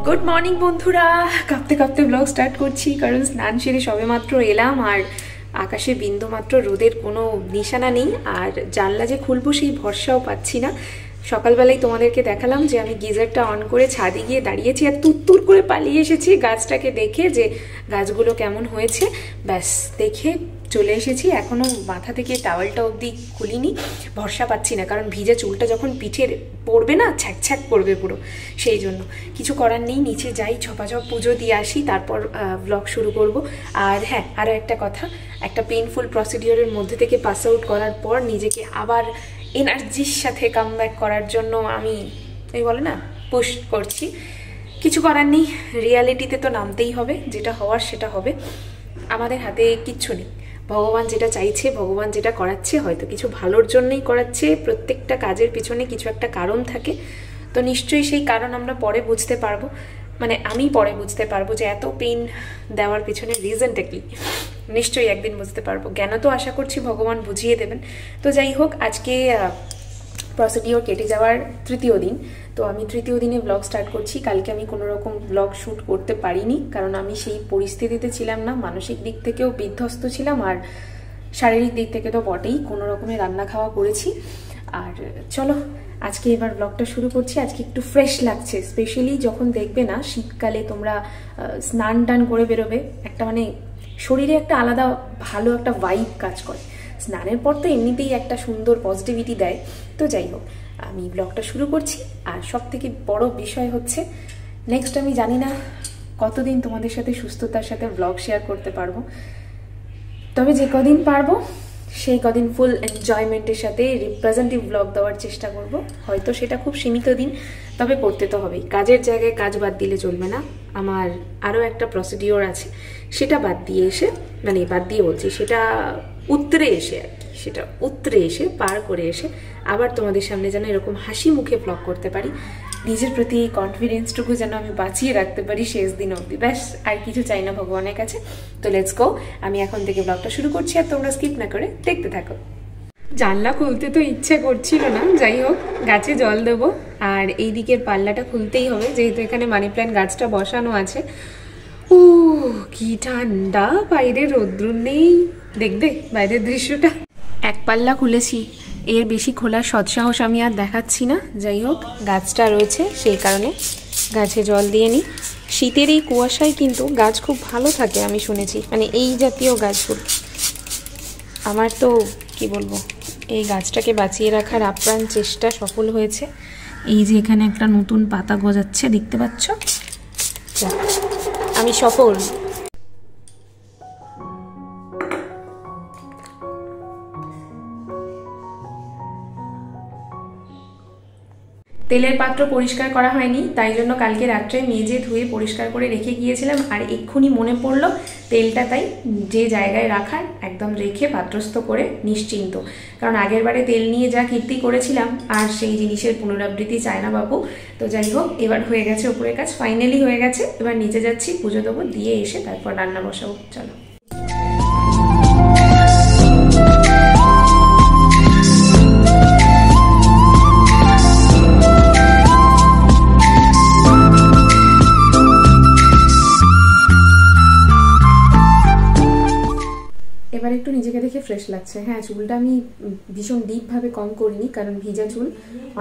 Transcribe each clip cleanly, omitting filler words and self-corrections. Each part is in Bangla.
গুড মর্নিং বন্ধুরা, কাঁপতে কাঁপতে ব্লগ স্টার্ট করছি কারণ স্নান সেরে সবে মাত্র এলাম আর আকাশে বিন্দু মাত্র রোদের কোনো নিশানা নেই। আর জানলা যে খুলবো সেই ভরসাও পাচ্ছি না। সকালবেলায় তোমাদেরকে দেখালাম যে আমি গিজারটা অন করে ছাদে গিয়ে দাঁড়িয়েছি আর তুত্তুর করে পালিয়ে এসেছি গাছটাকে দেখে যে গাছগুলো কেমন হয়েছে। ব্যাস দেখে চলে এসেছি। এখনও মাথা থেকে টাওয়েলটা অবধি খুলিনি, ভরসা পাচ্ছি না কারণ ভিজে চুলটা যখন পিঠে পড়বে না ছ্যাক ছ্যাক পড়বে পুরো, সেই জন্য কিছু করার নেই। নিচে যাই, ঝপাঝপ পুজো দিয়ে আসি, তারপর ব্লগ শুরু করব। আর হ্যাঁ, আরও একটা কথা, একটা পেইনফুল প্রসিডিওরের মধ্যে থেকে পাস আউট করার পর নিজেকে আবার এনার্জির সাথে কামব্যাক করার জন্য আমি এই বলে না পুশ করছি। কিছু করার নেই, রিয়ালিটিতে তো নামতেই হবে, যেটা হওয়ার সেটা হবে। আমাদের হাতে কিচ্ছু নেই। ভগবান যেটা চাইছে, ভগবান যেটা করাচ্ছে, হয়তো কিছু ভালোর জন্যই করাচ্ছে। প্রত্যেকটা কাজের পিছনে কিছু একটা কারণ থাকে, তো নিশ্চয়ই সেই কারণ আমরা পরে বুঝতে পারবো। মানে আমি পরে বুঝতে পারবো যে এত পেইন দেওয়ার পিছনে রিজনটা কি, নিশ্চয়ই একদিন বুঝতে পারবো। জ্ঞান তো আশা করছি ভগবান বুঝিয়ে দেবেন। তো যাই হোক, আজকে প্রসিডিওর কেটে যাওয়ার তৃতীয় দিন, তো আমি তৃতীয় দিনে ব্লগ স্টার্ট করছি। কালকে আমি কোনো রকম ব্লগ শ্যুট করতে পারিনি কারণ আমি সেই পরিস্থিতিতে ছিলাম না। মানসিক দিক থেকেও বিধ্বস্ত ছিলাম আর শারীরিক দিক থেকে তো বটেই। কোনো রকমের রান্না খাওয়া করেছি। আর চলো আজকে এবার ব্লগটা শুরু করছি। আজকে একটু ফ্রেশ লাগছে, স্পেশালি যখন দেখবে না শীতকালে তোমরা স্নান টান করে বেরোবে, একটা মানে শরীরে একটা আলাদা ভালো একটা ভাইব কাজ করে। স্নানের পর তো এমনিতেই একটা সুন্দর পজিটিভিটি দেয়। তো যাই হোক, আমি ব্লগটা শুরু করছি। আর সব থেকে বড় বিষয় হচ্ছে, নেক্সট আমি জানি না কতদিন তোমাদের সাথে সুস্থতার সাথে ব্লগ শেয়ার করতে পারবো, তবে যে কদিন পারবো সেই কদিন ফুল এনজয়মেন্টের সাথে রিপ্রেজেন্টেটিভ ব্লগ দেওয়ার চেষ্টা করব। হয়তো সেটা খুব সীমিত দিন, তবে করতে তো হবেই। কাজের জায়গায় কাজ বাদ দিলে চলবে না। আমার আরও একটা প্রসিডিওর আছে, সেটা বাদ দিয়ে এসে, মানে বাদ দিয়ে বলছি, সেটা উতরে এসে আর কি, সেটা উতরে এসে পার করে এসে আবার তোমাদের সামনে যেন এরকম হাসি মুখে ব্লগ করতে পারি। নিজের প্রতি এই কনফিডেন্সটুকু যেন আমি বাঁচিয়ে রাখতে পারি শেষ দিন অবধি। ব্যাস আর কিছু চাই না ভগবানের কাছে। তো লেটস গো, আমি এখন থেকে ব্লগটা শুরু করছি আর তোমরা স্কিপ না করে দেখতে থাকো। জানলা খুলতে তো ইচ্ছে করছিল না, যাই হোক গাছে জল দেবো আর এই দিকের পাল্লাটা খুলতেই হবে যেহেতু এখানে মানি প্ল্যান্ট গাছটা বসানো আছে। ও কি ঠান্ডা, বাইরে রৌদ্র নেই, দেখবে বাইরের দৃশ্যটা। এক পাল্লা খুলেছি, এর বেশি খোলার সৎসাহস আমি আর দেখাচ্ছি না। যাই হোক, গাছটা রয়েছে সেই কারণে গাছে জল দিয়ে নিই। শীতের এই কুয়াশায় কিন্তু গাছ খুব ভালো থাকে আমি শুনেছি, মানে এই জাতীয় গাছগুলো। আমার তো কি বলবো, এই গাছটাকে বাঁচিয়ে রাখার আপ্রাণ চেষ্টা সফল হয়েছে। এই যে এখানে একটা নতুন পাতা গজাচ্ছে, দেখতে পাচ্ছ? আমি সফল। তেলের পাত্র পরিষ্কার করা হয়নি, তাই জন্য কালকে রাত্রে মেজে ধুয়ে পরিষ্কার করে রেখে গিয়েছিলাম। আর এক্ষুনি মনে পড়লো তেলটা তাই যে জায়গায় রাখার একদম রেখে পাত্রস্থ করে নিশ্চিন্ত। কারণ আগের বারে তেল নিয়ে যা কীর্তি করেছিলাম আর সেই জিনিসের পুনরাবৃত্তি চায় না বাবু। তো যাই হোক, এবার হয়ে গেছে উপরের কাজ, ফাইনালি হয়ে গেছে। এবার নিচে যাচ্ছি, পুজো দেবো, দিয়ে এসে তারপর রান্না বসাবো। চলো। এবার একটু নিজেকে দেখে ফ্রেশ লাগছে। হ্যাঁ, চুলটা আমি ভীষণ ডিপভাবে কম করিনি কারণ ভিজা চুল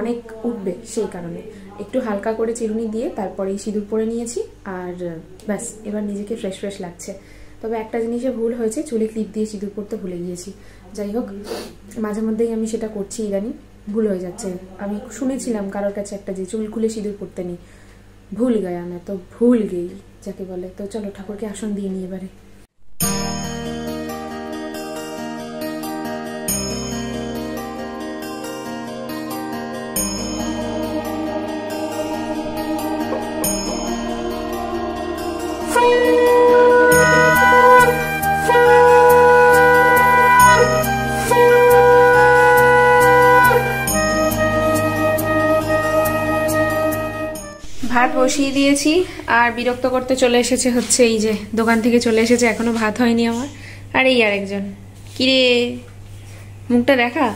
অনেক উঠবে, সেই কারণে একটু হালকা করে চিরুনি দিয়ে তারপরেই সিঁদুর পরে নিয়েছি। আর ব্যাস এবার নিজেকে ফ্রেশ ফ্রেশ লাগছে। তবে একটা জিনিসে ভুল হয়েছে, চুলে ক্লিপ দিয়ে সিঁদুর পরতে ভুলে গিয়েছি। যাই হোক, মাঝে মধ্যেই আমি সেটা করছি, ইদানিং ভুল হয়ে যাচ্ছে। আমি শুনেছিলাম কারোর কাছে একটা, যে চুল খুলে সিঁদুর পরতে নেই। ভুল গয়া, না তো ভুল গেই যাকে বলে। তো চলো ঠাকুরকে আসন দিয়ে নিই এবারে। ভাত বসিয়ে দিয়েছি আর বিরক্ত করতে চলে এসেছে হচ্ছে এই যে দোকান থেকে চলে এসেছে, এখনো ভাত হয়নি আমার। আর এই আরেকজন, কিরে মুখটা দেখা।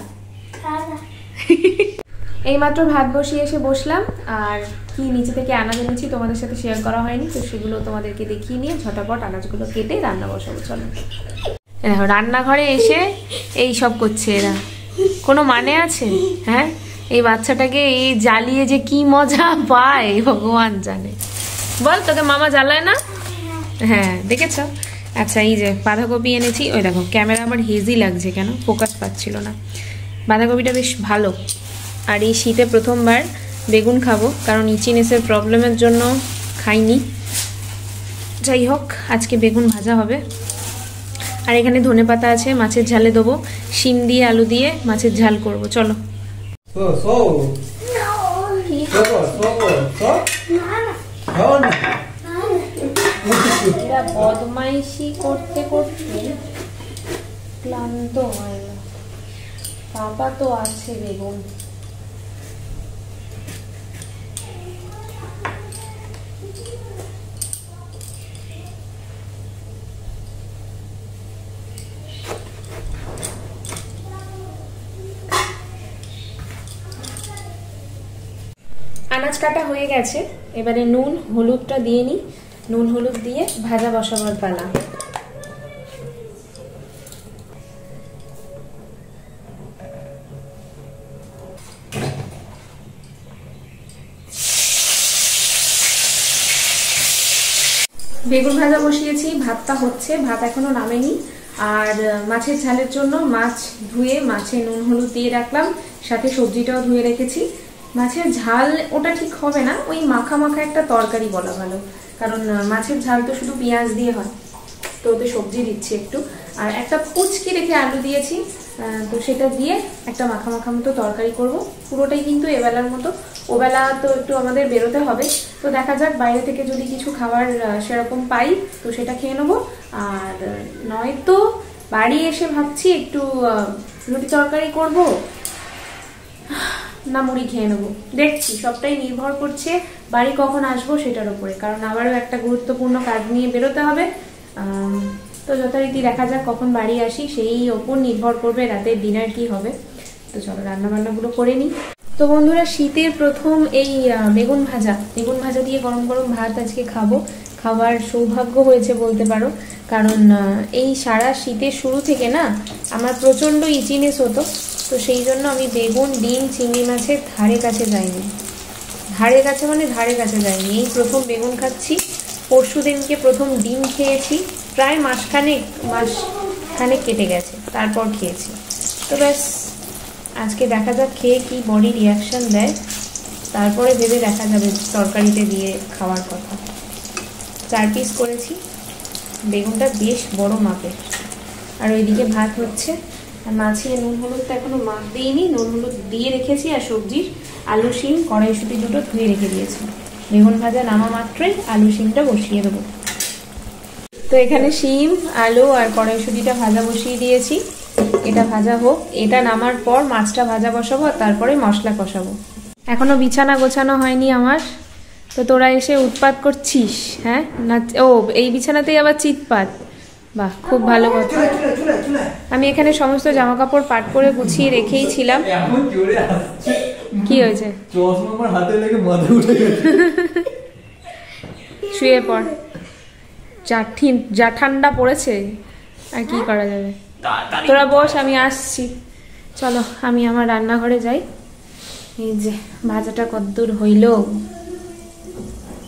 এইমাত্র ভাত বসিয়ে এসে বসলাম, আর কি নিচে থেকে আনাজ এনেছি তোমাদের সাথে শেয়ার করা হয়নি, তো সেগুলো তোমাদেরকে দেখিয়ে নিয়ে ঝটাপট আনাজগুলো কেটে রান্না বসাবো। চলো দেখো রান্নাঘরে এসে এই সব করছে এরা, কোনো মানে আছে? হ্যাঁ, এই বাচ্চাটাকে এই জ্বালিয়ে যে কি মজা পায় ভগবান জানে। বল, তোকে মামা জ্বালায় না? হ্যাঁ দেখেছ। আচ্ছা, এই যে বাঁধাকপি এনেছি, ওই দেখো ক্যামেরা আমার হেজি লাগছে কেন, ফোকাস পাচ্ছিল না। বাঁধাকপিটা বেশ ভালো। আর এই শীতে প্রথমবার বেগুন খাবো, কারণ ইচিনেসের প্রবলেমের জন্য খাইনি। যাই হোক, আজকে বেগুন ভাজা হবে। আর এখানে ধনেপাতা আছে, মাছের ঝালে দেবো। শিম দিয়ে আলু দিয়ে মাছের ঝাল করব। চলো। বদমাইশি করতে করতে ক্লান্ত হয় না। পাপা তো আছে বেগুন। আনাজ কাটা হয়ে গেছে, এবারে নুন হলুদটা দিয়ে নিই। নুন হলুদ দিয়ে ভাজা বসাবার পালা। বেগুন ভাজা বসিয়েছি, ভাতটা হচ্ছে, ভাত এখনো নামেনি। আর মাছের ঝালের জন্য মাছ ধুয়ে মাছে নুন হলুদ দিয়ে রাখলাম, সাথে সবজিটাও ধুয়ে রেখেছি। মাছের ঝাল ওটা ঠিক হবে না, ওই মাখা মাখা একটা তরকারি বলা ভালো, কারণ মাছের ঝাল তো শুধু পেঁয়াজ দিয়ে হয়, তো ওতে সবজি দিচ্ছি একটু। আর একটা পুচকি রেখে আলু দিয়েছি, তো সেটা দিয়ে একটা মাখা মাখা মতো তরকারি করব। পুরোটাই কিন্তু এবেলার মতো, ওবেলা তো একটু আমাদের বেরোতে হবে, তো দেখা যাক বাইরে থেকে যদি কিছু খাবার সেরকম পাই তো সেটা খেয়ে নেবো। আর নয়তো বাড়ি এসে ভাবছি একটু রুটি তরকারি করব, না মুড়ি খেয়ে নেবো, দেখছি। সবটাই নির্ভর করছে বাড়ি কখন আসবো সেটার উপরে, কারণ আবারও একটা গুরুত্বপূর্ণ কাজ নিয়ে বেরোতে হবে। তো যথারীতি দেখা যাক কখন বাড়ি আসি, সেই ওপর নির্ভর করবে রাতের ডিনার কি হবে। তো চলো রান্না বান্নাগুলো করে নিই। তো বন্ধুরা, শীতের প্রথম এই বেগুন ভাজা দিয়ে গরম গরম ভাত আজকে খাবো। খাবার সৌভাগ্য হয়েছে বলতে পারো, কারণ এই সারা শীতের শুরু থেকে না আমার প্রচণ্ড ইচিনেস হতো, তো সেই জন্য আমি বেগুন, ডিম, চিংড়ি মাছের ধারে কাছে যাইনি। ধারে কাছে যাইনি, এই প্রথম বেগুন খাচ্ছি। পরশু দিনকে প্রথম ডিম খেয়েছি, প্রায় মাসখানেক কেটে গেছে, তারপর খেয়েছি। তো ব্যাস, আজকে দেখা যাক খেয়ে কি বডি রিয়াকশান দেয়, তারপরে ভেবে দেখা যাবে তরকারিতে দিয়ে খাওয়ার কথা। 4 পিস করেছি, বেগুনটা বেশ বড় মাপের। আর ওইদিকে ভাত হচ্ছে, আর মাছে নুন হলুদটা এখনো মাখ দিইনি, নুন হলুদ দিয়ে রেখেছি। আর সবজির আলু শিম কড়াইশুঁটি দুটো ধুয়ে রেখে দিয়েছি। বেগুন ভাজা নামা মাত্রই আলু শিমটা বসিয়ে দেবো। তো এখানে শিম, আলু আর কড়াইশুঁটিটা ভাজা বসিয়ে দিয়েছি, এটা ভাজা হোক। এটা নামার পর মাছটা ভাজা বসাবো, আর তারপরে মশলা কষাবো। এখনো বিছানা গোছানো হয়নি আমার, তো তোরা এসে উৎপাত করছিস। হ্যাঁ না, ও এই বিছানাতেই আবার চিৎপাত, বাহ খুব ভালো কথা। আমি এখানে সমস্ত জামা কাপড় পাট করে গুছিয়ে রেখেই ছিলাম। কি হয়েছে? শুয়ে পড়, যা ঠান্ডা পড়েছে, আর কি করা যাবে। তোরা বস, আমি আসছি। চলো আমি আমার রান্নাঘরে যাই। এই যে ভাজাটা কদ্দূর হইল,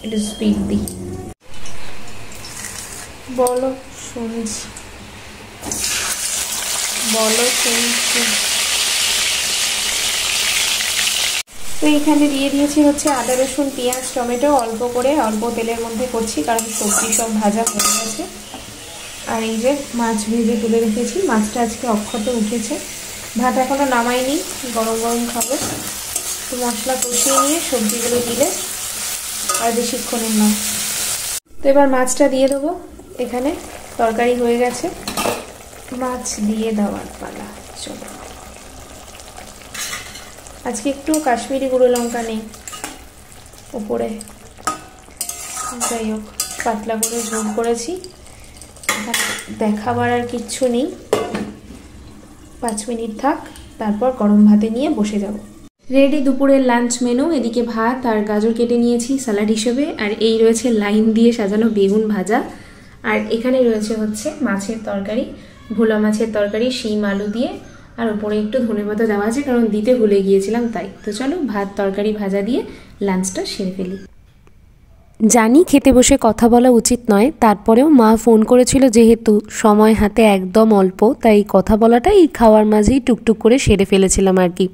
একটু স্পিড দিই। বলো শুনছি, বলো শুনছি। তো এখানে দিয়ে দিয়েছি হচ্ছে আদা রসুন পেঁয়াজ টমেটো, অল্প করে অল্প তেলের মধ্যে করছি, কারণ সবজি সব ভাজা হয়ে গেছে। আর এই যে মাছ ভেজে তুলে রেখেছি, মাছটা আজকে অক্ষত উঠেছে। ভাত এখনো নামাইনি, গরম গরম খাবো। তো মশলা কষিয়ে নিয়ে সবজিগুলো দিলে আর বেশিক্ষণের নয়। তো এবার মাছটা দিয়ে দেবো। এখানে তরকারি হয়ে গেছে, মাছ দিয়ে দেওয়ার পালা। চলো, আজকে একটু কাশ্মীরি গুঁড়ো লঙ্কা নেই উপরে, যাই হোক পাতলা করে ঝোল করেছি। দেখাবার আর কিচ্ছু নেই, 5 মিনিট থাক, তারপর গরম ভাতে নিয়ে বসে যাব। রেডি দুপুরের লাঞ্চ মেনু। এদিকে ভাত আর গাজর কেটে নিয়েছি স্যালাড হিসেবে, আর এই রয়েছে লাইন দিয়ে সাজানো বেগুন ভাজা, আর এখানে রয়েছে হচ্ছে মাছের তরকারি, ভোলা মাছের তরকারি শিম আলু দিয়ে, আর ওপরে একটু ধনেপাতা দেওয়া আছে কারণ দিতে ভুলে গিয়েছিলাম তাই। তো চলো ভাত তরকারি ভাজা দিয়ে লাঞ্চটা সেরে ফেলি। জানি খেতে বসে কথা বলা উচিত নয়, তারপরেও মা ফোন করেছিল যেহেতু সময় হাতে একদম অল্প, তাই কথা বলাটা এই খাওয়ার মাঝেই টুকটুক করে সেরে ফেলেছিলাম আর কি।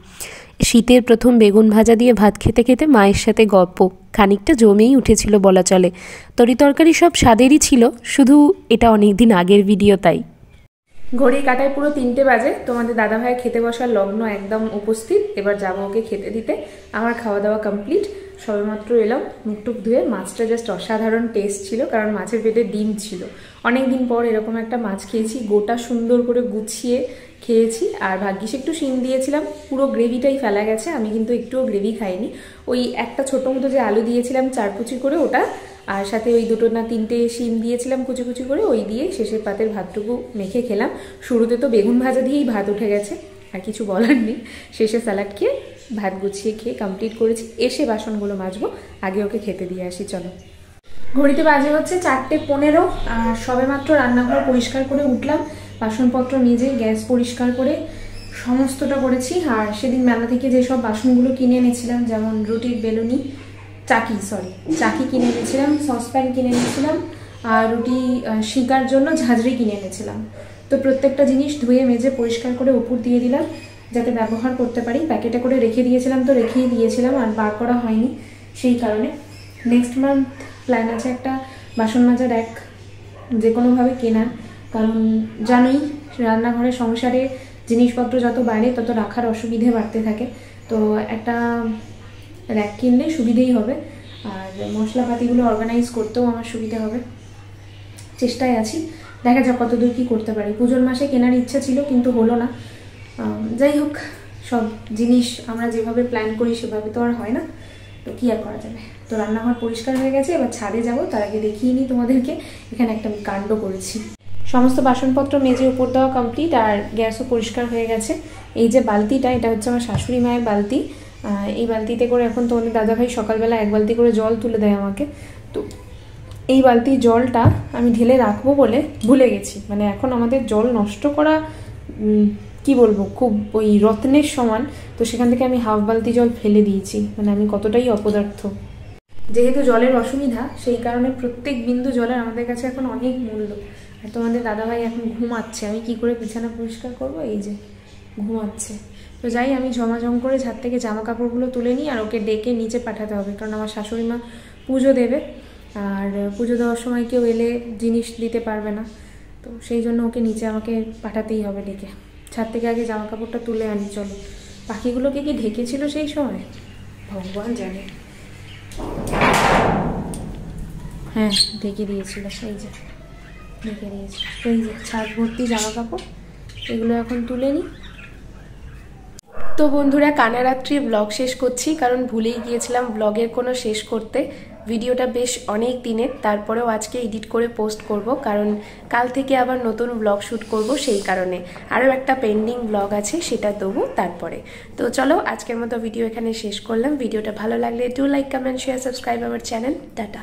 শীতের প্রথম বেগুন ভাজা দিয়ে ভাত খেতে খেতে মায়ের সাথে গল্প খানিকটা জমেই উঠেছিল বলা চলে। তরি তরকারি সব স্বাদেরই ছিল, শুধু এটা অনেক দিন আগের ভিডিও তাই। ঘড়ি কাটায় পুরো 3টে বাজে। তোমাদের দাদাভাই খেতে বসার লগ্ন একদম উপস্থিত। এবার যাবো ওকে খেতে দিতে। আমার খাওয়া দাওয়া কমপ্লিট, সবেমাত্র এলাম, মুখটুক ধুয়ে। মাছটা জাস্ট অসাধারণ টেস্ট ছিল কারণ মাছের পেটে ডিম ছিল। অনেক দিন পর এরকম একটা মাছ খেয়েছি, গোটা সুন্দর করে গুছিয়ে খেয়েছি। আর ভাগ্যিস একটু শিম দিয়েছিলাম, পুরো গ্রেভিটাই ফেলা গেছে, আমি কিন্তু একটুও গ্রেভি খাইনি। ওই একটা ছোটো মতো যে আলু দিয়েছিলাম 4 কুচি করে ওটা, আর সাথে ওই 2 না 3টে শিম দিয়েছিলাম কুচি কুচি করে, ওই দিয়ে শেষের পাতের ভাতটুকু মেখে খেলাম। শুরুতে তো বেগুন ভাজা দিয়েই ভাত উঠে গেছে, আর কিছু বলার নেই। শেষে স্যালাড খেয়ে ভাত গুছিয়ে খেয়ে কমপ্লিট করেছি। এসে বাসনগুলো মাজবো, আগে ওকে খেতে দিয়ে আসি। চলো। ঘড়িতে বাজে হচ্ছে 4:15, আর সবেমাত্র রান্নাঘর পরিষ্কার করে উঠলাম, বাসনপত্র নিজে গ্যাস পরিষ্কার করে সমস্তটা করেছি। আর সেদিন মেলা থেকে যেসব বাসনগুলো কিনে এনেছিলাম, যেমন রুটির বেলুনি, চাকি কিনে এনেছিলাম, সসপ্যান কিনে এনেছিলাম, আর রুটি শিকার জন্য ঝাঁঝরি কিনে এনেছিলাম। তো প্রত্যেকটা জিনিস ধুয়ে মেজে পরিষ্কার করে উপর দিয়ে দিলাম যাতে ব্যবহার করতে পারি। প্যাকেটে করে রেখে দিয়েছিলাম, তো রেখেই দিয়েছিলাম, আর বার করা হয়নি সেই কারণে। নেক্সট মান্থ প্ল্যান আছে একটা বাসন মাজার র্যাক যে কোনোভাবে কেনার, কারণ জানোই রান্নাঘরে সংসারে জিনিসপত্র যত বাড়ে তত রাখার অসুবিধে বাড়তে থাকে। তো একটা র্যাক কিনলে সুবিধেই হবে, আর মশলাপাতিগুলো অর্গানাইজ করতেও আমার সুবিধা হবে। চেষ্টায় আছি, দেখা যাক কতদূর কী করতে পারি। পুজোর মাসে কেনার ইচ্ছা ছিল কিন্তু হলো না। যাই হোক, সব জিনিস আমরা যেভাবে প্ল্যান করি সেভাবে তো আর হয় না, তো কী আর করা যাবে। তো রান্নাঘর পরিষ্কার হয়ে গেছে, এবার ছাদে যাবো। তার আগে দেখিয়ে নিই তোমাদেরকে এখানে একটা আমি কাণ্ড করেছি। সমস্ত বাসনপত্র মেজে উপর দেওয়া কমপ্লিট, আর গ্যাসও পরিষ্কার হয়ে গেছে। এই যে বালতিটা, এটা হচ্ছে আমার শাশুড়ি মায়ের বালতি। এই বালতিতে করে এখন তোমাদের দাদাভাই সকালবেলা 1 বালতি করে জল তুলে দেয় আমাকে। তো এই বালতির জলটা আমি ঢেলে রাখবো বলে ভুলে গেছি। মানে এখন আমাদের জল নষ্ট করা কি বলবো, খুব ওই রত্নের সমান। তো সেখান থেকে আমি হাফ বালতি জল ফেলে দিয়েছি। মানে আমি কতটাই অপদার্থ। যেহেতু জলের অসুবিধা, সেই কারণে প্রত্যেক বিন্দু জলের আমাদের কাছে এখন অনেক মূল্য। আর তোমাদের দাদাভাই এখন ঘুমাচ্ছে, আমি কি করে বিছানা পরিষ্কার করবো? এই যে ঘুমাচ্ছে। তো যাই, আমি ঝমাঝম করে ছাদ থেকে জামা কাপড়গুলো তুলে নিই, আর ওকে ডেকে নিচে পাঠাতে হবে, কারণ আমার শাশুড়ি মা পুজো দেবে, আর পুজো দেওয়ার সময় কেউ এলে জিনিস দিতে পারবে না। তো সেই জন্য ওকে নিচে আমাকে পাঠাতেই হবে ডেকে। ছাদ থেকে আগে জামা কাপড়টা তুলে আনি। চলো। পাখিগুলোকে কি ঢেকেছিল সেই সময় ভগবান জানে। হ্যাঁ, ঢেকে দিয়েছিল, এই যে ঢেকে দিয়েছিল। এই যে ছাদ ভর্তি জামা কাপড়, এগুলো এখন তুলে নিই। তো বন্ধুরা, কানারাত্রি ব্লগ শেষ করছি, কারণ ভুলেই গিয়েছিলাম ব্লগের কোনো শেষ করতে। ভিডিওটা বেশ অনেক দিনের, তারপরেও আজকে এডিট করে পোস্ট করব, কারণ কাল থেকে আবার নতুন ব্লগ শ্যুট করব। সেই কারণে আরও একটা পেন্ডিং ব্লগ আছে, সেটা দেবো তারপরে। তো চলো, আজকের মতো ভিডিও এখানে শেষ করলাম। ভিডিওটা ভালো লাগলে do like, comment, share, subscribe our channel. Tata.